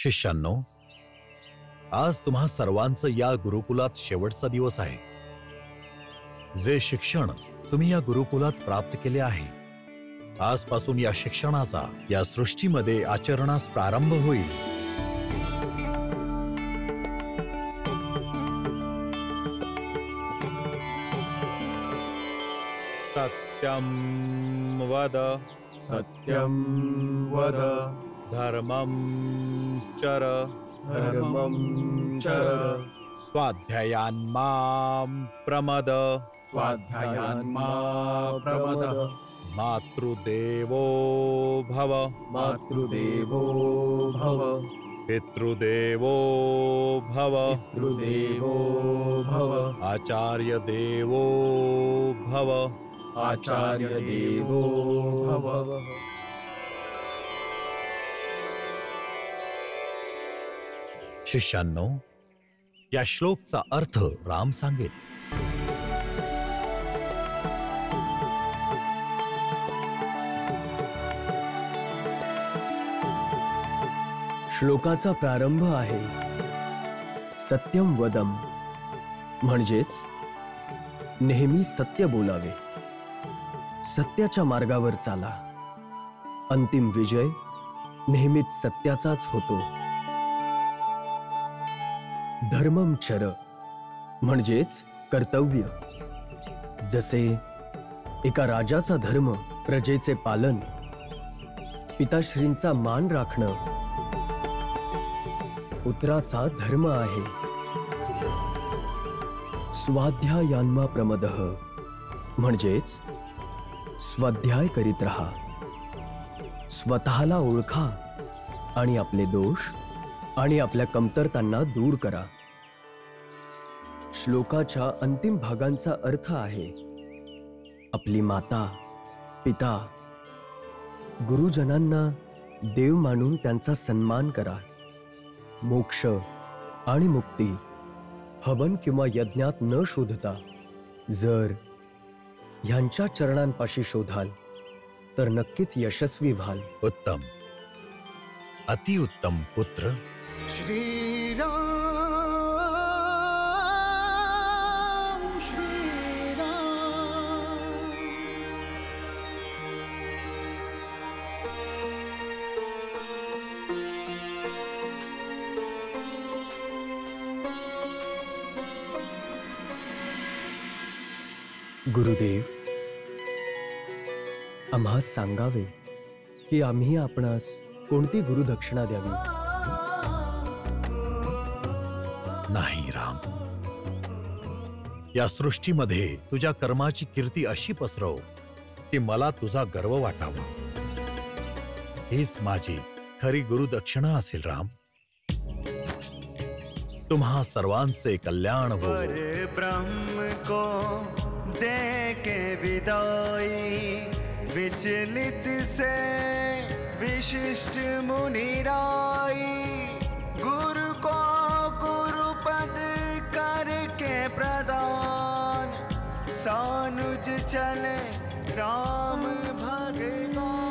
शिष्यांनो, आज तुम्हा सर्वांचं या गुरुकुलात शेवटचा दिवस आहे. जे शिक्षण तुम्ही या गुरुकुलात प्राप्त केले आहे, आजपासून या शिक्षणाचा या सृष्टीमध्ये आचरणास प्रारंभ होईल. सत्यं वद, सत्यं वद, धर्मं चर, धर्मं चर, स्वाध्यायान् मां प्रमद, स्वाध्यायान् मा प्रमद, मातृदेवो भव, मातृदेवो भव, पितृदेवो भव, पितृदेवो भव, आचार्य देवो भव, आचार्य देवो भव. शिष्यांनो, या श्लोकचा अर्थ राम सांगेल. श्लोकाचा प्रारंभ आहे सत्यम वदम, म्हणजेच नेहमी सत्य बोलावे, सत्याच्या मार्गावर चाला. अंतिम विजय नेहमीच सत्याचाच होतो. धर्मम चर, म्हणजेच कर्तव्य. जसे एका राजाचा धर्म प्रजेचे पालन, पिताश्रींचा मान राखणं पुत्राचा धर्म आहे. स्वाध्यायान्मा प्रमदः, म्हणजेच स्वाध्याय करीत राहा. स्वतःला ओळखा आणि आपले दोष आणि आपल्या कमतरतांना दूर करा. श्लोकाच्या अंतिम भागांचा अर्थ आहे आपली माता, पिता, गुरुजनांना देव मानून त्यांचा सन्मान करा. मोक्ष आणि मुक्ती हवन किंवा यज्ञात न शोधता जर ह्यांच्या चरणांपाशी शोधाल तर नक्कीच यशस्वी व्हाल. उत्तम, अतिउत्तम पुत्र. श्रीराम श्रीराम. गुरुदेव, आम्हास सांगावे की आम्ही आपणास कोणती गुरुदक्षिणा द्यावी. नाही राम, या सृष्टीमध्ये तुझ्या कर्माची कीर्ती अशी पसरव की मला तुझा गर्व वाटावा. हीच माझी खरी गुरुदक्षिणा असेल राम. तुम्हा सर्वांचे कल्याण हो. ब्रह्म को दे के विदाई, विचलित से विशिष्ट मुनिराई, गुरु को गुरु पद करके प्रदान, सानुज चले राम भगवान.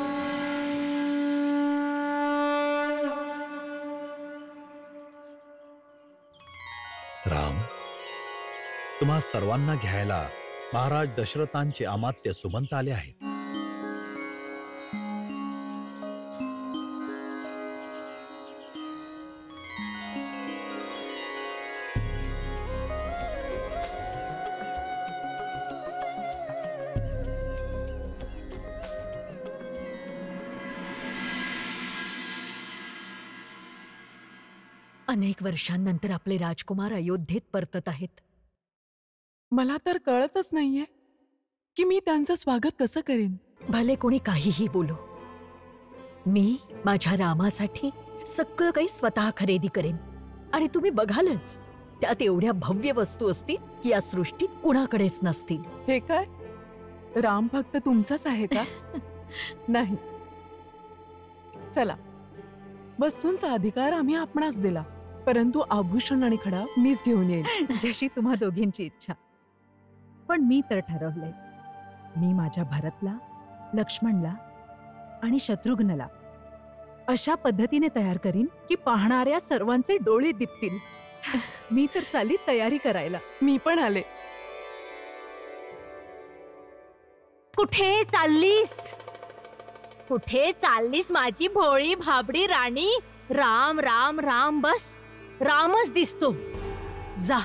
राम, तुम्हा सर्वांना घ्यायला महाराज दशरथांचे अमात्य सुमंत आले आहेत. अनेक वर्षांनंतर आपले राजकुमार अयोध्येत परतत आहेत. मला तर कळतच नाहीये की मी त्यांचं स्वागत कसं करेन. भले कोणी काहीही बोलो, मी माझ्या रामासाठी सगळं काही स्वतः खरेदी करेन. आणि तुम्ही बघालच, त्यात एवढ्या भव्य वस्तू असतील की या सृष्टीत कुणाकडेच नसतील. हे काय, राम फक्त तुमचाच आहे का? नाही. चला, वस्तूंचा अधिकार आम्ही आपणास दिला, परंतु आभूषण आणि खडा मीच घेऊन येईन. जशी तुम्हा दोघींची इच्छा. पण मी तर ठरवलंय, मी माझ्या भरतला, लक्ष्मणला आणि शत्रुघ्नला अशा पद्धतीने तयार करीन की पाहणाऱ्या सर्वांचे डोळे दिपतील. मी तर चालली तयारी करायला. मी पण आले. कुठे चाललीस? कुठे चाललीस माझी भोळी भाबडी राणी? राम राम राम, बस रामच दिसतो. जा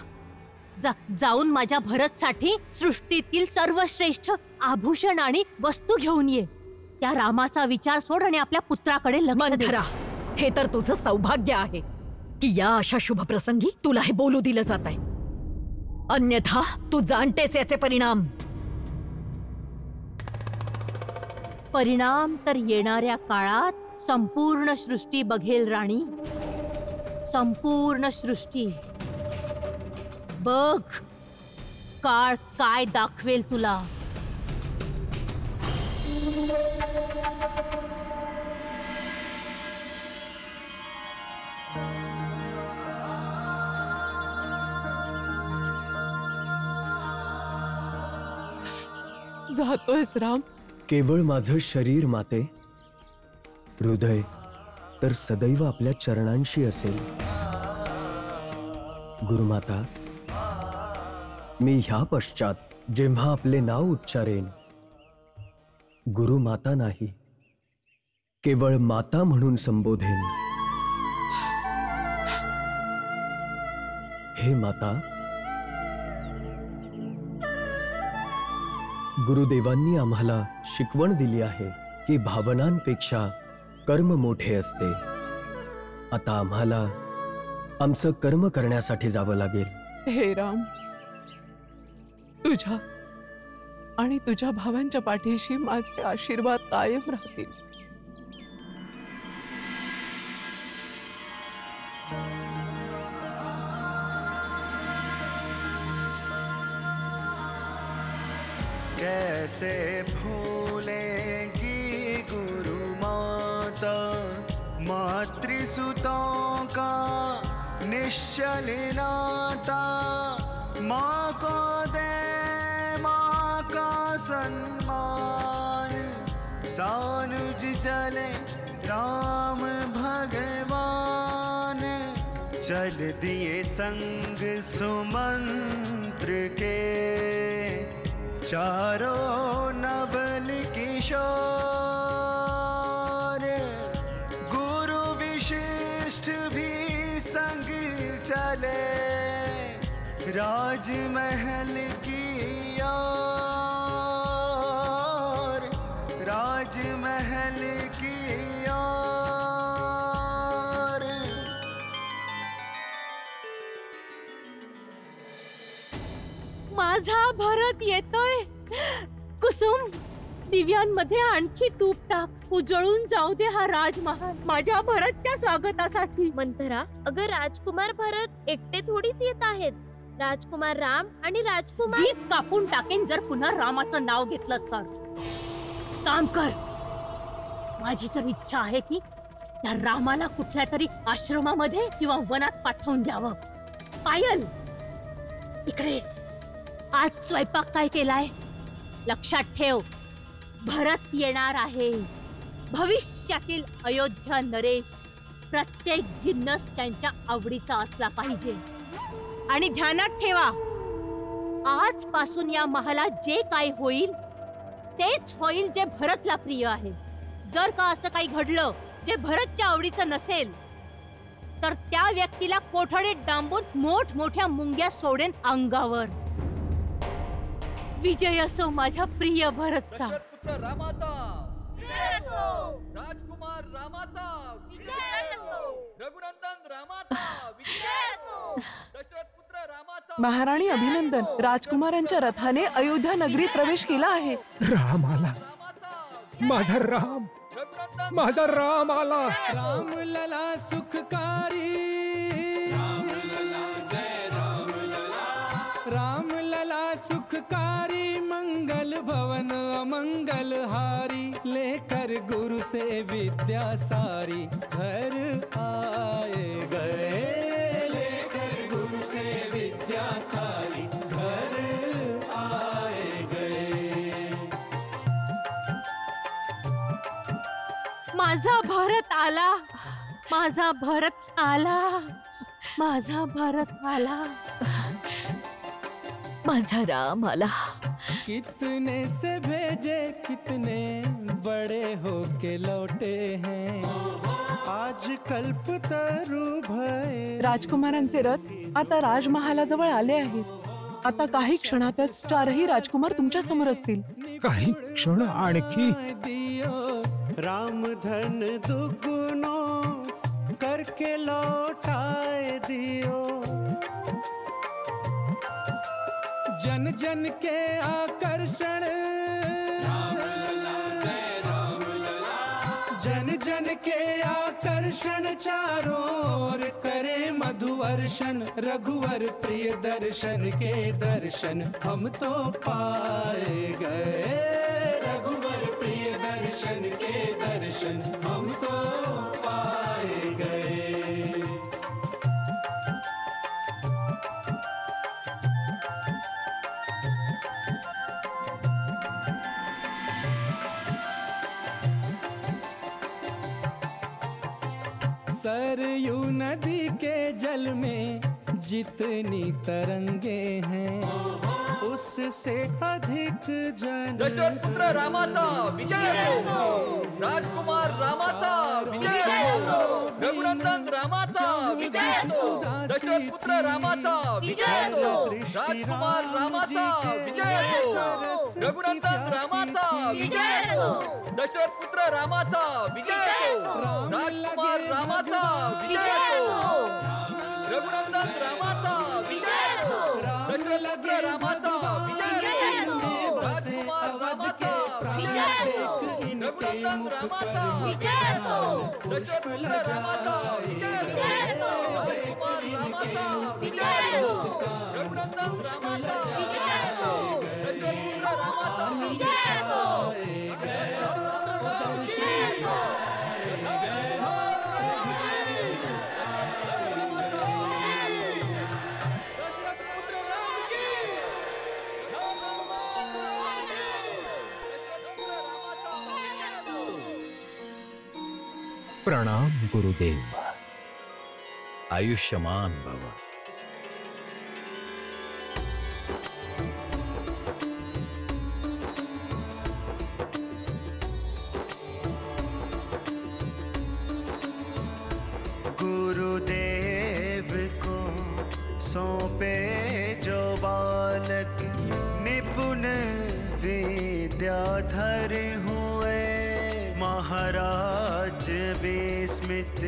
जा, जाऊन माझ्या भरतसाठी सृष्टीतील सर्वश्रेष्ठ आभूषण आणि वस्तू घेऊन ये. त्या रामाचा विचार सोड आणि आपल्या पुत्राकडे लक्ष दे. मंथरा, हे तर तुझं सौभाग्य आहे की या अशा शुभ प्रसंगी तुला हे बोलू दिलं जात आहे. अन्यथा तू जाणतेस याचे परिणाम. परिणाम तर येणाऱ्या काळात संपूर्ण सृष्टी बघेल राणी. संपूर्ण सृष्टी बघ, काळ काय दाखवेल तुला. जातोयस राम? केवळ माझं शरीर माते, हृदय तर सदैव आपल्या चरणांशी असेल. गुरुमाता, मी ह्या पश्चात जेव्हा आपले नाव उच्चारेन, गुरुमाता नाही, केवळ माता म्हणून संबोधेन. हे माता, गुरुदेवांनी आम्हाला शिकवण दिली आहे की भावनांपेक्षा कर्म मोठे असते. आता आम्हाला आमचं कर्म करण्यासाठी जावं लागेल. हे राम, तुझ्या आणि तुझ्या भावांच्या पाठीशी माझे आशीर्वाद कायम राहतील. कैसे भूलेगी गुरु माता मातृसुतों का निश्चल नाता. माँ को दे माँ का सम्मान, सानुज चले राम भगवान. चल दिए संग सुमंत्र के चारों नवल किशोर. गुरु विशिष्ट भी संग चले राजमहल की ओर. राजमहल की ओर. माझा भरत येतोय. कुसुम, दिव्यांमध्ये आणखी तूप टाक. उजळून जाऊ दे हा राजमहाल माझ्या भरतच्या स्वागतासाठी. मंथरा, अगं राजकुमार भरत एकटे थोडीच येत आहेत. राजकुमार राम आणि राजकुमार. जीभ कापून टाकेन जर पुन्हा रामाचं नाव घेतलंस तर. काम कर. माझी तर इच्छा आहे की त्या रामाला कुठल्या तरी आश्रमामध्ये किंवा वनात पाठवून द्यावं. पायल, इकडे. आज स्वयंपाक काय केलाय? लक्षात ठेव, भरत येणार आहे. भविष्यातील अयोध्या नरेश. प्रत्येक जिन्नस त्यांच्या आवडीचा असला पाहिजे. आणि ध्यानात ठेवा, आजपासून या महालात जे काय होईल तेच होईल जे भरतला प्रिय आहे. जर का असं काही घडलं जे भरतच्या आवडीचं नसेल तर त्या व्यक्तीला कोठडीत डांबून मोठमोठ्या मुंग्या सोडेन अंगावर. विजय असो माझ्या प्रिय भरतचा. पुत्र रामाचा विजय असो. राजकुमार रामाचा विजय असो. रघुनंदन रामाचा विजय असो. दशरथ पुत्र रामाचा. महाराणी अभिनंदन. राजकुमारांच्या रथाने अयोध्या नगरीत प्रवेश केला आहे. राम आला, माझा राम, माझा राम आला. राम लला सुखकारी. राम लला सुखकारी. मंगल भवन अमंगल हारी. लेकर गुरु से विद्या सारी. घर आए गए. लेकर गुरु से विद्या सारी. घर आए गए. माझा भरत आला. माझा भरत आला, माझा भरत आला, माझा राम आला. कितने से भेजे कितने बड़े होके लौटे हैं, आज कल्पतरू भय. राजकुमारांचे रथ आता राजमहालाजवळ आले आहेत. आता काही क्षणातच 4ही राजकुमार तुमच्या समोर असतील. काही क्षण आणखी. दियो राम धन दुगुनो करके लौटाए दियो. जन जन के आकर्षण, जन जन के आकर्षण चारों ओर करे मधुवर्षण. रघुवर प्रिय दर्शन के दर्शन हम तो पाए गए. रघुवर प्रिय दर्शन के दर्शन हम तो पाए गए. सरयू नदी के जल में जितनी तरंगे हैं, उससे अधिक जन. दशरथ पुत्र रामाचा विजय असो. राजकुमार रामाचा विजय असो. रघुनंदन रामाचा विजय असो. दशरथ पुत्र रामाचा विजय असो. राजकुमार रामाचा विजय असो. रघुनंदन रामाचा विजय असो. दशरथ पुत्र रामाचा विजय असो. राजकुमार रामाचा विजय असो. रघुनंदन रामाचा विजय असो. दशरथ पुत्र रामाचा विजय असो. राजकुमार रामाचा विजय असो. रघुनंदन रामाचा विजय असो. दशरथ पुत्र रामाचा विजय असो. राजकुमार रामाचा विजय असो. रघुनंदन रामाचा विजय असो. दशरथ पुत्र रामाचा विजय असो. प्रणाम गुरुदेव. आयुष्यमान भव. गुरुदेव को सौंपे जो बालक, निपुण विद्याधर हुए. महाराज विस्मित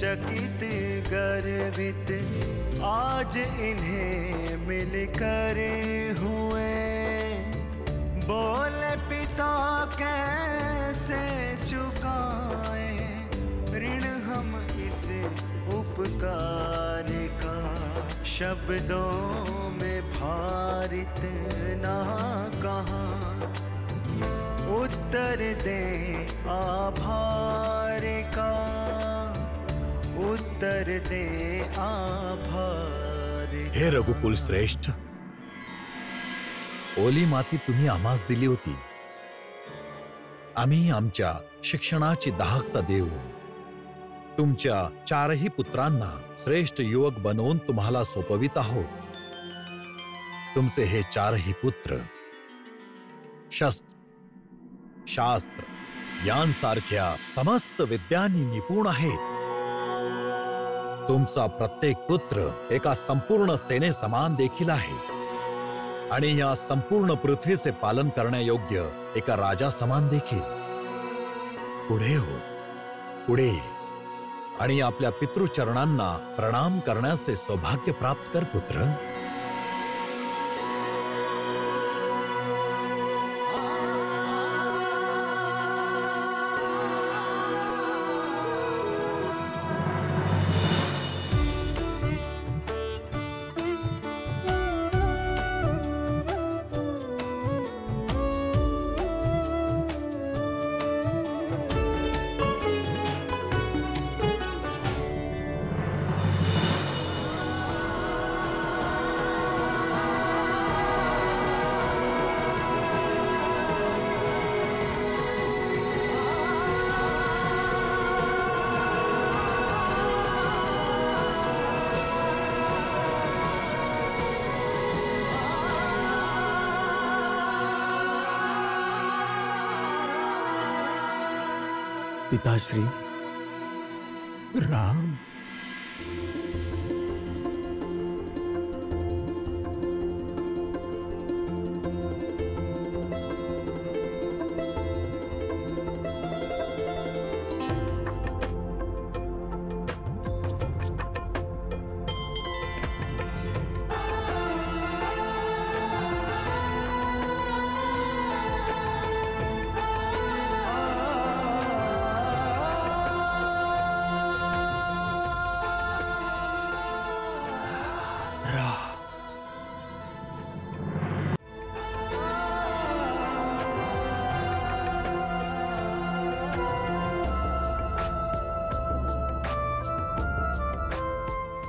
चकित गर्वित, आज इन्हें मिलकर हुए. बोले पिता कैसे चुकाए ऋण हम इस उपकार का. शब्दों में भारित ना कहा, उत्तर दे आभार का. उत्तर दे आभार. हे रघुकुल श्रेष्ठ, ओली माती तुम्ही आम्हास दिली होती. आम्ही आमच्या शिक्षणाची दाहकता देऊ. तुमच्या 4ही पुत्रांना श्रेष्ठ युवक बनवून तुम्हाला सोपवित आहोत. तुमचे हे 4ही पुत्र शस्त्र, शास्त्र यांसारख्या समस्त विद्यांनी निपुण आहेत. तुमचा प्रत्येक पुत्र एका संपूर्ण सेने समान देखील आहे आणि या संपूर्ण पृथ्वीचे पालन करण्यायोग्य एका राजा समान देखील. पुढे हो, पुढे ये आणि आपल्या पितृचरणांना प्रणाम करण्याचे सौभाग्य प्राप्त कर पुत्र. पिताश्री, राम,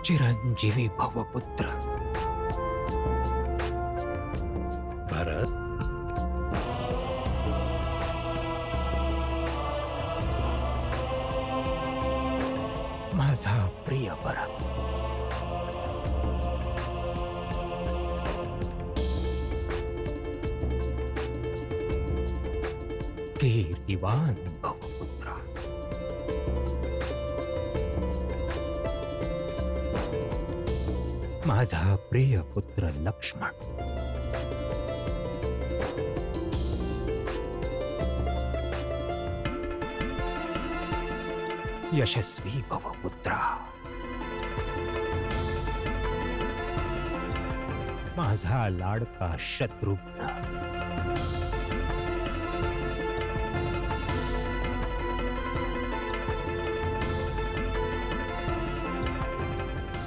चिरंजीवी भव पुत्र. भरत, माझा प्रिय भरत, कीर्तिवान भव पुत्र. माझा प्रिय पुत्र लक्ष्मण, यशस्वी भव पुत्र. माझा लाडका शत्रुघ्न,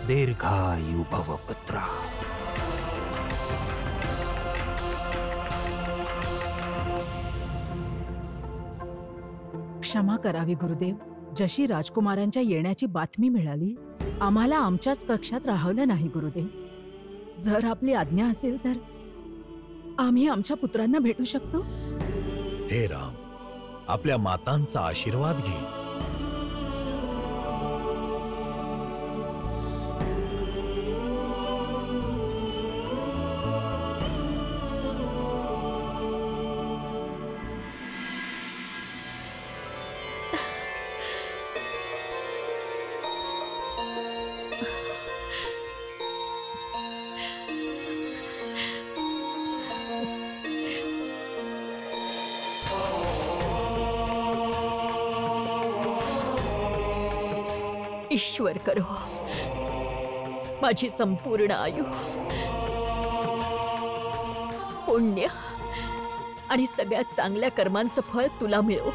दीर्घायु भव पुत्र. क्षमा करावी गुरुदेव. जशी राजकुमारांच्या येण्याची बातमी मिळाली, आम्हाला आमच्याच कक्षात राहवलं नाही गुरुदेव. जर आपली आज्ञा असेल तर आम्ही आमच्या पुत्रांना भेटू शकतो. हे राम, आपल्या मातांचा आशीर्वाद घे. ईश्वर करो माझी संपूर्ण आयु, पुण्य आणि सगळ्यात चांगल्या कर्मांचं फळ तुला मिळो.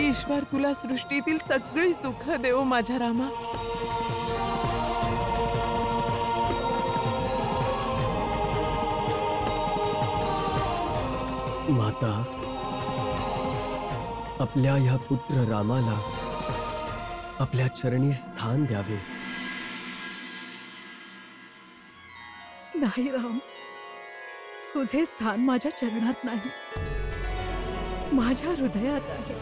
ईश्वर तुला सृष्टीतील सगळी सुख देव माझ्या रामा. माता, आपल्या ह्या पुत्र रामाला आपल्या चरणी स्थान द्यावे. नाही राम, तुझे स्थान माझ्या चरणात नाही, माझ्या हृदयात आहे.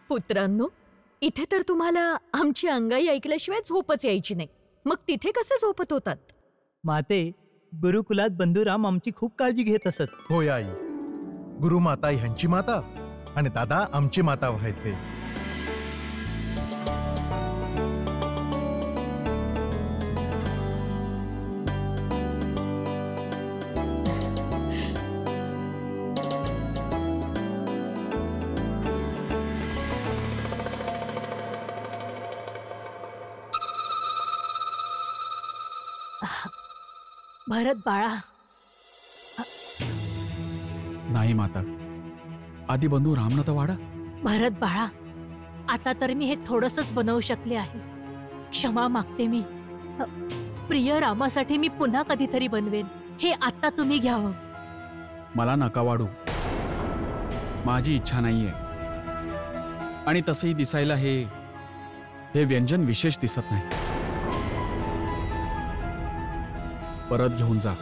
पुत्रांनो, इथे तर तुम्हाला आमची अंगाई ऐकल्याशिवाय झोपच यायची नाही. मग तिथे कसे झोपत होतात? माते, गुरुकुलात बंधुराम आमची खूप काळजी घेत असत. होय आई, गुरुमाता ह्यांची माता आणि दादा आमची माता व्हायचे. भरत बाळा. नाही माता, आधी बंधू रामनाथ वाडा. भरत बाळा, आता तर मी हे थोडंसंच बनवू शकले आहे. क्षमा मागते मी. प्रिय रामासाठी मी पुन्हा कधीतरी बनवेन. हे आता तुम्ही घ्यावं. मला नका वाढू. माझी इच्छा नाहीये. आणि तसंही दिसायला हे व्यंजन विशेष दिसत नाही. परत घेऊन जा.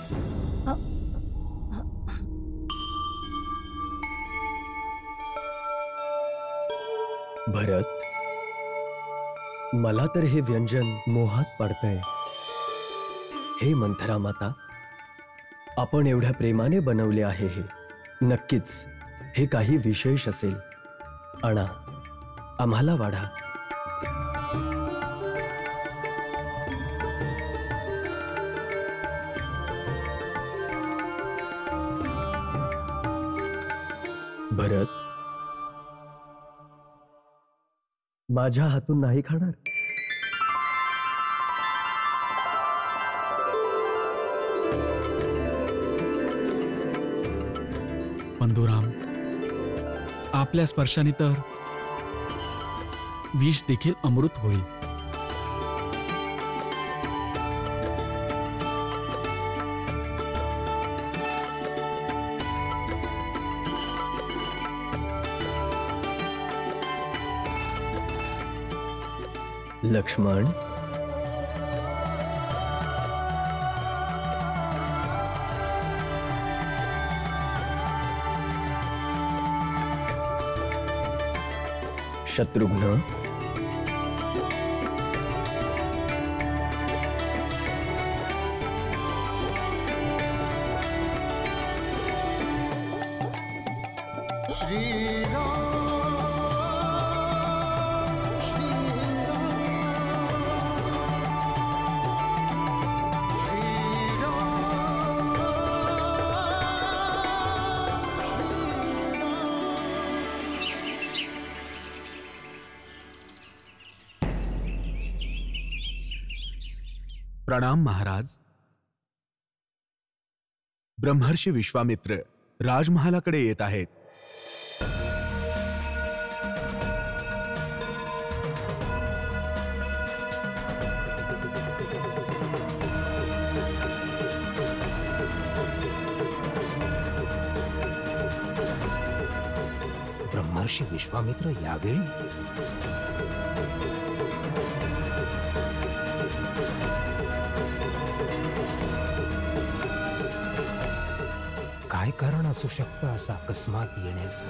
भरत, मला तर हे व्यंजन मोहात पाडतंय. हे मंथरा माता, आपण एवढ्या प्रेमाने बनवले आहे हे. नक्कीच हे काही विशेष असेल. आणा, आम्हाला वाढा. भरत, माझ्या हातून नाही खाणार? बंधुराम, आपल्या स्पर्शाने तर विष देखील अमृत होईल. लक्ष्मण, शत्रुघ्न, प्रणाम महाराज. ब्रह्मर्षी विश्वामित्र राजमहालाकडे येत आहेत. ब्रह्मर्षी विश्वामित्र यावेळी? काय कारण असू शकतं असं अकस्मात येण्याचं?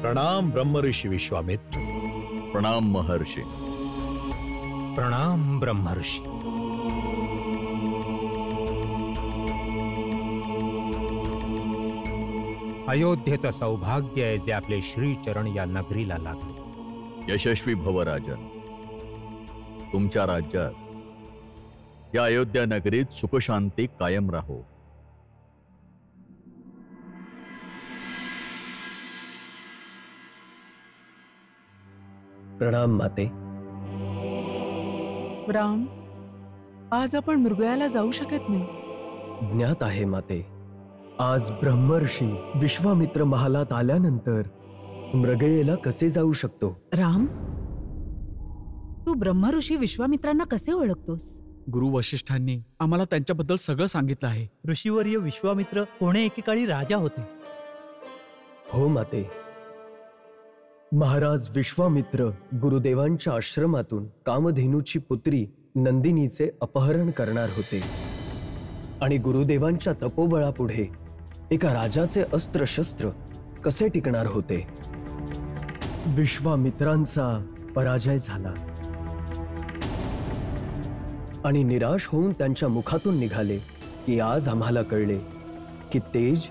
प्रणाम ब्रह्मऋषी विश्वामित्र. प्रणाम महर्षी. प्रणाम ब्रह्मर्षी. अयोध्येचं सौभाग्य आहे जे आपले श्रीचरण या नगरीला लागले. यशस्वी भव राजन. तुमच्या राज्यात या अयोध्या नगरीत सुखशांती कायम राहो. प्रणाम माते. राम, आज आपण मृगयाला जाऊ शकत नाही. ज्ञात आहे माते. आज ब्रह्मर्षी विश्वामित्र महालात आल्यानंतर मृगयेला कसे जाऊ शकतो? राम, तू ब्रह्मऋषी विश्वामित्रांना कसे ओळखतोस? गुरु वशिष्ठांनी आम्हाला त्यांच्याबद्दल सगळं सांगितलं आहे. ऋषीवर्य विश्वामित्र कोणे एकेकाळी राजा होते. हो माते. महाराज विश्वामित्र गुरुदेवांच्या आश्रमातून कामधेनूची पुत्री नंदिनीचे अपहरण करणार होते आणि गुरुदेवांच्या तपोबळापुढे एका राजाचे अस्त्रशस्त्र कसे टिकणार होते? विश्वामित्रांचा पराजय झाला आणि निराश होऊन त्यांच्या मुखातून निघाले की आज आम्हाला कळले की तेज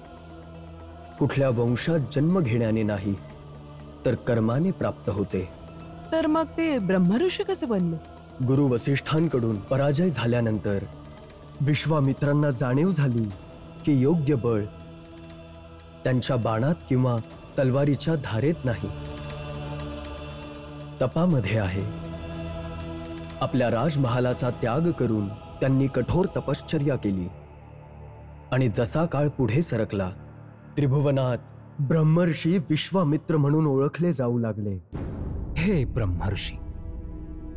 कुठल्या वंशात जन्म घेण्याने नाही तर कर्माने प्राप्त होते. तर मग ते ब्रह्मऋषी कसे बनले? गुरु वसिष्ठांकडून पराजय झाल्यानंतर विश्वामित्रांना जाणीव झाली की योग्य बळ त्यांच्या बाणात किंवा तलवारीच्या धारेत नाही, तपामध्ये आहे. आपल्या राजमहालाचा त्याग करून त्यांनी कठोर तपश्चर्या केली आणि जसा काळ पुढे सरकला त्रिभुवनात ब्रह्मर्षी विश्वामित्र म्हणून ओळखले जाऊ लागले. हे ब्रह्मर्षी,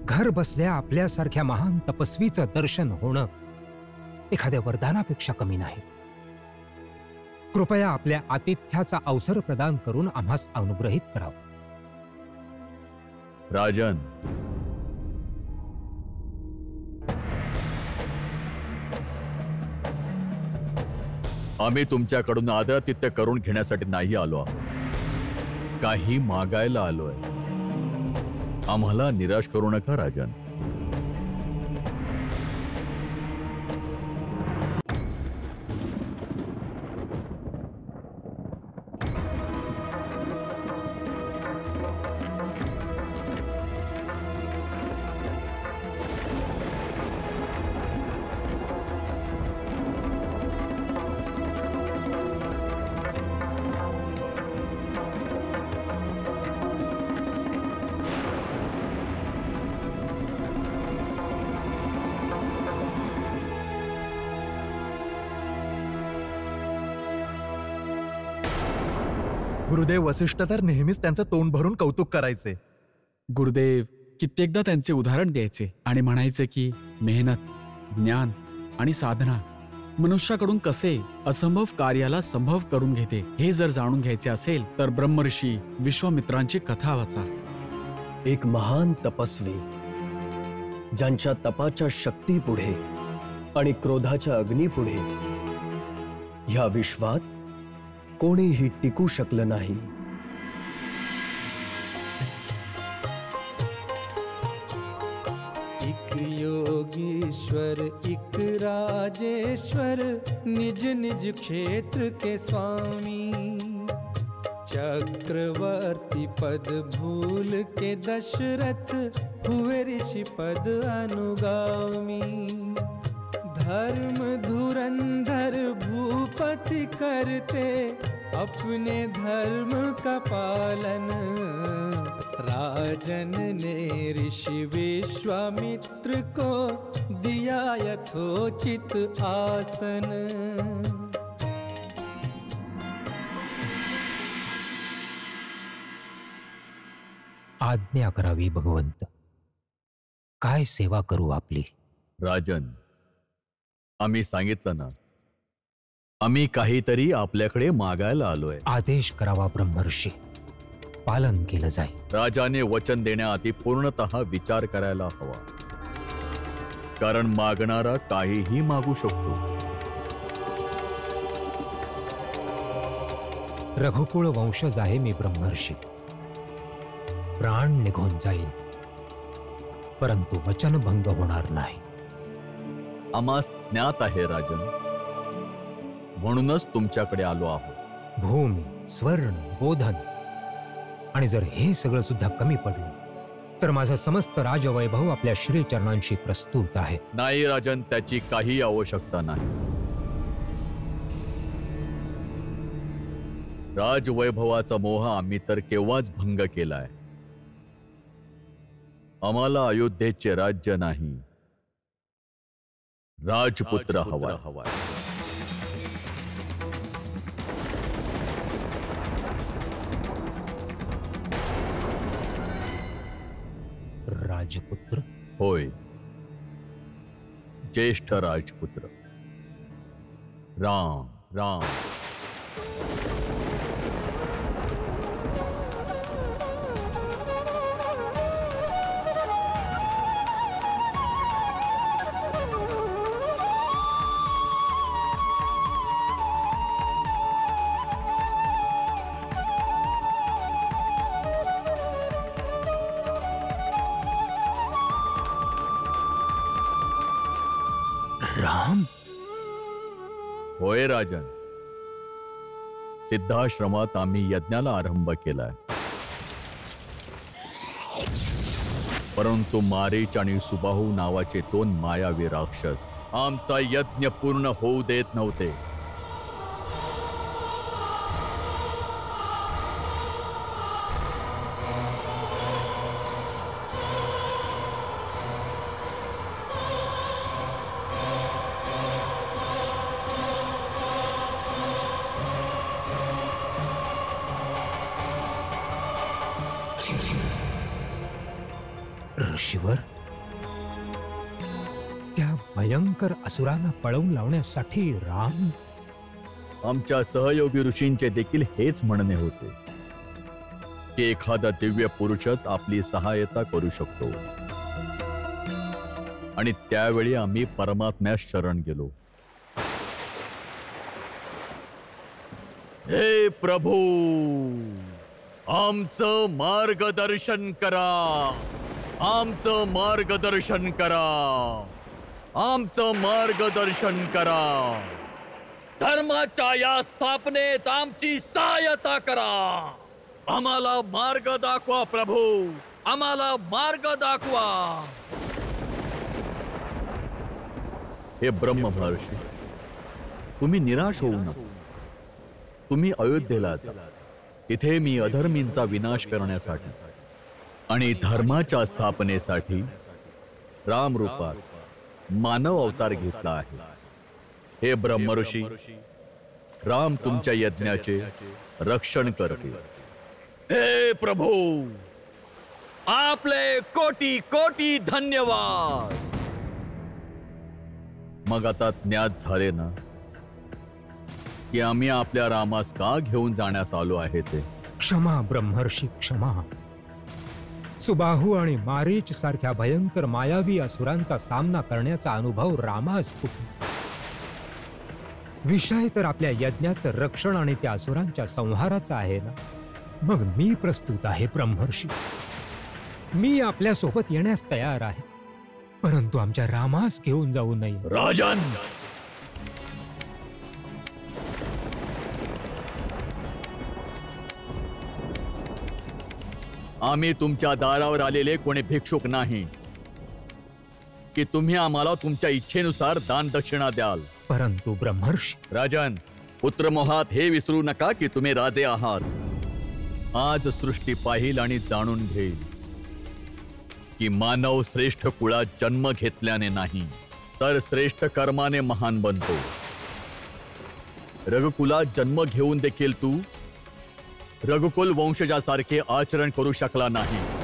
घर बसल्या आपल्यासारख्या महान तपस्वीचं दर्शन होणं एखाद्या वरदानापेक्षा कमी नाही. कृपया आपल्या आतिथ्याचा अवसर प्रदान करून आम्हास अनुग्रहित करावं. राजन, आम्ही तुमच्याकडून आदरातिथ्य करून घेण्यासाठी नाही आलो आहोत, काही मागायला आलोय. आम्हाला निराश करू नका राजन. गुरुदेव वसिष्ठ तर नेहमीच त्यांचं तोंड भरून कौतुक करायचे. गुरुदेव कित्येकदा त्यांचे उदाहरण द्यायचे आणि म्हणायचे की मेहनत, ज्ञान आणि साधना मनुष्याकडून कसे असंभव कार्याला संभव करून घेते हे जर जाणून घ्यायचे असेल तर ब्रह्मर्षी विश्वामित्रांची कथा वाचा. एक महान तपस्वी ज्यांच्या तपाच्या शक्तीपुढे आणि क्रोधाच्या अग्नीपुढे ह्या विश्वात कोणीही टिकू शकलं नाही. एक योगीश्वर एक राजेश्वर निज निज क्षेत्र के स्वामी, चक्रवर्ती पद भूल के दशरथ हुए ऋषि पद अनुगामी, धर्म धुरंधर भूपति करते अपने धर्म का पालन, राजन ने ऋषि विश्वामित्र को दिया यथोचित आसन. आज्ञा करावी भगवंत, काय सेवा करू आपली? राजन, आम्ही सांगितलं ना, आम्ही काहीतरी आपल्याकडे मागायला आलोय. आदेश करावा ब्रह्मर्षी, पालन केलं जाईल. राजाने वचन देण्याआधी पूर्णतः विचार करायला हवा, कारण मागणारा काहीही मागू शकतो. रघुकुळ वंशज आहे मी ब्रह्मर्षी. प्राण निघून जाईल परंतु वचनभंग होणार नाही. आम्हास ज्ञात आहे राजन, म्हणूनच तुमच्याकडे आलो आहोत. भूमी, स्वर्ण, बोधन आणि जर हे सगळं सुद्धा कमी पडलं तर माझं समस्त राजवैभव आपल्या श्रीचरणांशी प्रस्तुत आहे. नाही राजन, त्याची काही आवश्यकता नाही. राजवैभवाचा मोह आम्ही तर केव्हाच भंग केलाय. आम्हाला अयोध्येचे राज्य नाही, राजपुत्र हवाय. राजपुत्र? होय, ज्येष्ठ राजपुत्र राम. राम राम? होय राजन, सिद्धाश्रमात आम्ही यज्ञाला आरंभ केलाय, परंतु मारीच आणि सुबाहू नावाचे 2 मायावी राक्षस आमचा यज्ञ पूर्ण होऊ देत नव्हते. ऋषीवर, त्या भयंकर असुरांना पळवून लावण्यासाठी राम. आमच्या सहयोगी ऋषींचे देखील हेच म्हणणे होते की एखादा दिव्य पुरुषच आपली सहायता करू शकतो, आणि त्यावेळी आम्ही परमात्म्यास शरण गेलो. हे प्रभू, आमचं मार्गदर्शन करा, आमचं मार्गदर्शन करा, आमचं मार्गदर्शन करा. धर्माच्या या स्थापनेत आमची सहायता करा. आम्हाला मार्ग दाखवा प्रभू, आम्हाला मार्ग दाखवा. हे ब्रह्म महर्षी, तुम्ही निराश होऊ नका. तुम्ही अयोध्येला जा. तिथे मी अधर्मींचा विनाश करण्यासाठी आणि धर्माच्या स्थापनेसाठी राम रूपात मानव अवतार घेतला आहे. हे ब्रह्मऋषी, राम तुमच्या यज्ञाचे रक्षण करतील. हे प्रभू, आपले कोटी कोटी धन्यवाद. मग आता ज्ञात झाले ना की आम्ही आपल्या रामास का घेऊन जाण्यास आलो आहे ते. क्षमा ब्रह्मर्षी, क्षमा. सुबाहू आणि मारीच सारख्या भयंकर मायावी असुरांचा सामना करण्याचा अनुभव रामास कुठे. विषय तर आपल्या यज्ञाचं रक्षण आणि त्या असुरांच्या संहाराचा आहे ना. मग मी प्रस्तुत आहे ब्रह्मर्षी. मी आपल्या सोबत येण्यास तयार आहे, परंतु आमच्या रामास घेऊन जाऊ नये. राजन, आम्ही तुमच्या दारावर आलेले कोणी भिक्षुक नाही की तुम्ही आम्हाला तुमच्या इच्छेनुसार दान दक्षिणा द्याल. परंतु ब्रह्मर्षी. राजन, पुत्रमोहात हे विसरू नका की तुम्ही राजे आहात. आज सृष्टी पाहिल आणि जाणून घेईल की मानव श्रेष्ठ कुळात जन्म घेतल्याने नाही, तर श्रेष्ठ कर्माने महान बनतो. रघुकुलात जन्म घेऊन देखील तू रघुकुल वंशजासारखे आचरण करू शकला नाहीस.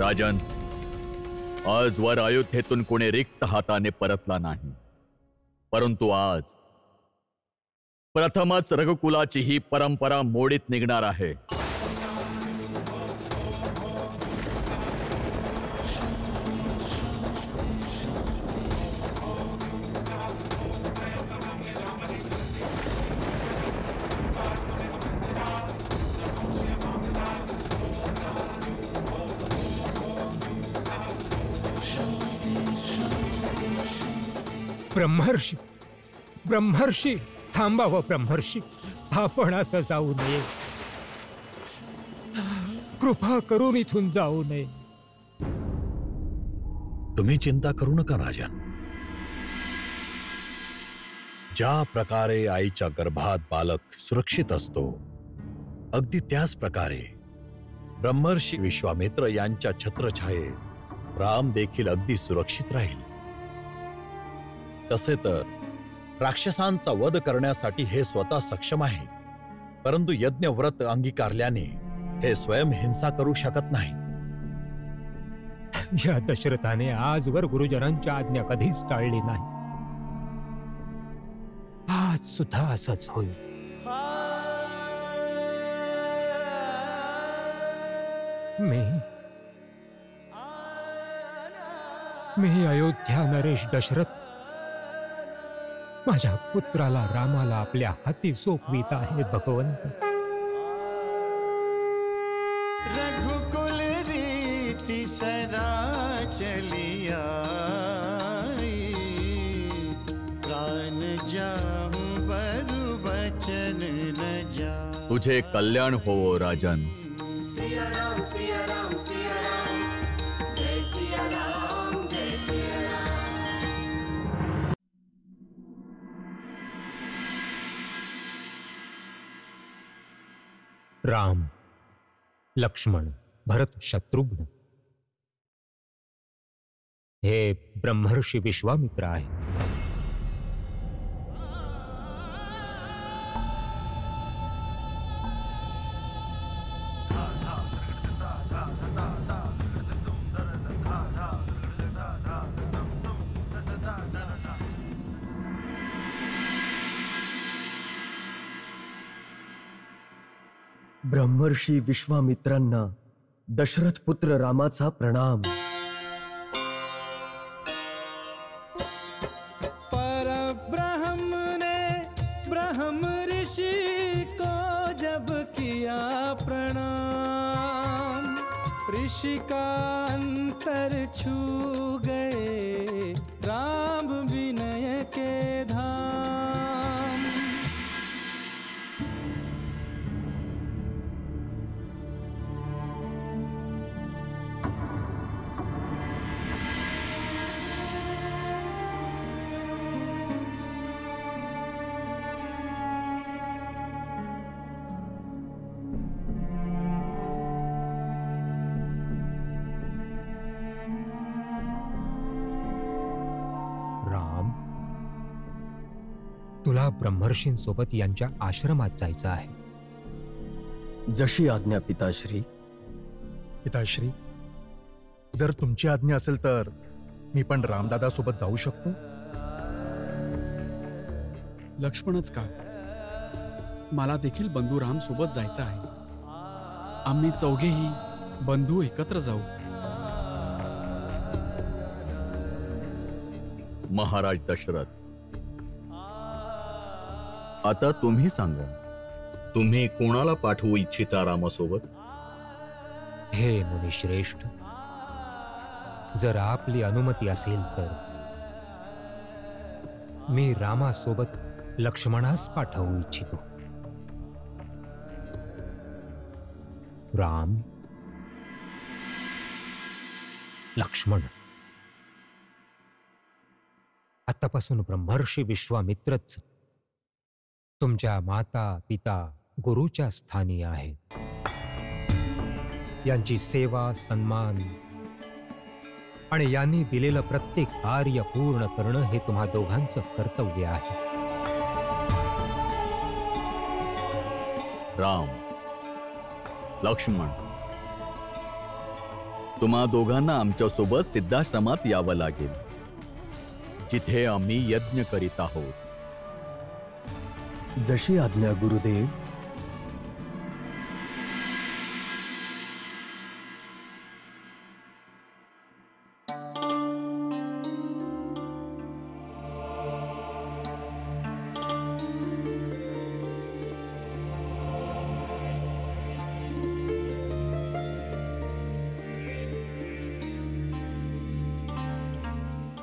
राजन, आजवर अयोध्येतून कोणी रिक्त हाताने परतला नाही, परंतु आज प्रथमच रघुकुलाची ही परंपरा मोडीत निघणार आहे. ब्रह्मर्षी, ब्रह्मर्षी, थांबावं ब्रह्मर्षी. आपण असं जाऊ नये. कृपा करून इथून जाऊ नये. तुम्ही चिंता करू नका राजन. ज्या प्रकारे आईच्या गर्भात बालक सुरक्षित असतो, अगदी त्याच प्रकारे ब्रह्मर्षी विश्वामित्र यांच्या छत्रछायेत राम देखील अगदी सुरक्षित राहील. तसे तर राक्षसांचा वध करण्यासाठी हे स्वतः सक्षम आहे, परंतु यज्ञव्रत अंगीकारल्याने हे स्वयं हिंसा करू शकत नाही. या दशरथाने आजवर गुरुजनांची आज्ञा कधीच टाळली नाही. आज सुद्धा असंच होईल. मी अयोध्या नरेश दशरथ माझ्या पुत्राला रामाला आपल्या हाती सोपवित आहे भगवंत. रघुकुल रीति सदा चली आई, प्राण तुझे कल्याण होवो राजन. सिया राम सिया राम सिया राम, जय सिया राम जय सिया राम. राम, लक्ष्मण, भरत, शत्रुघ्न हे ब्रह्मर्षी विश्वामित्र आहे. ब्रह्मर्षी विश्वामित्रांना दशरथ पुत्र रामाचा प्रणाम. परब्रह्म ने ब्रह्म ऋषि को जब किया प्रणाम, ऋषि का अंतर छू गए राम विनय के धाम. तुला ब्रह्मर्षींसोबत यांच्या आश्रमात जायचं आहे. जशी आज्ञा पिताश्री. पिताश्री, जर तुमची आज्ञा असेल तर मी पण रामदादा सोबत जाऊ शकतो. लक्ष्मणच का, मला देखील बंधू राम सोबत जायचं आहे. आम्ही चौघेही बंधू एकत्र जाऊ. महाराज दशरथ, आता तुम्ही सांगा, तुम्ही कोणाला पाठवू इच्छिता रामासोबत? हे मुनिश्रेष्ठ, जर आपली अनुमती असेल तर मी रामासोबत लक्ष्मणास पाठवू इच्छितो. राम, लक्ष्मण, आतापासून ब्रह्मर्षी विश्वामित्रच तुमच्या माता पिता गुरुच्या स्थानी आहेत. यांची सेवा सन्मान आणि यांनी दिलेलं प्रत्येक कार्य पूर्ण करणं हे तुम्हा दोघांचं कर्तव्य आहे. राम, लक्ष्मण, तुम्हा दोघांना आमच्या सोबत सिद्धाश्रमात यावं लागेल, जिथे आम्ही यज्ञ करीत आहोत. जशी आज्ञा गुरुदेव.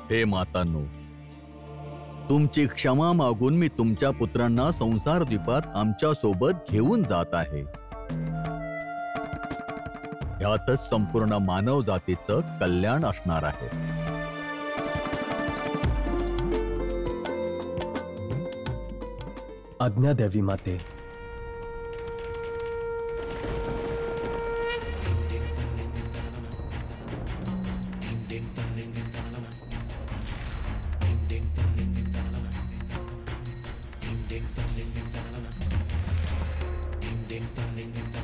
हे मातांनो, तुमची क्षमा मागून मी तुमच्या पुत्रांना संसार द्वीपात आमच्या सोबत घेऊन जात आहे. यातच संपूर्ण मानव जातीचं कल्याण असणार आहे. आज्ञा द्यावी माते. ding dong ding ding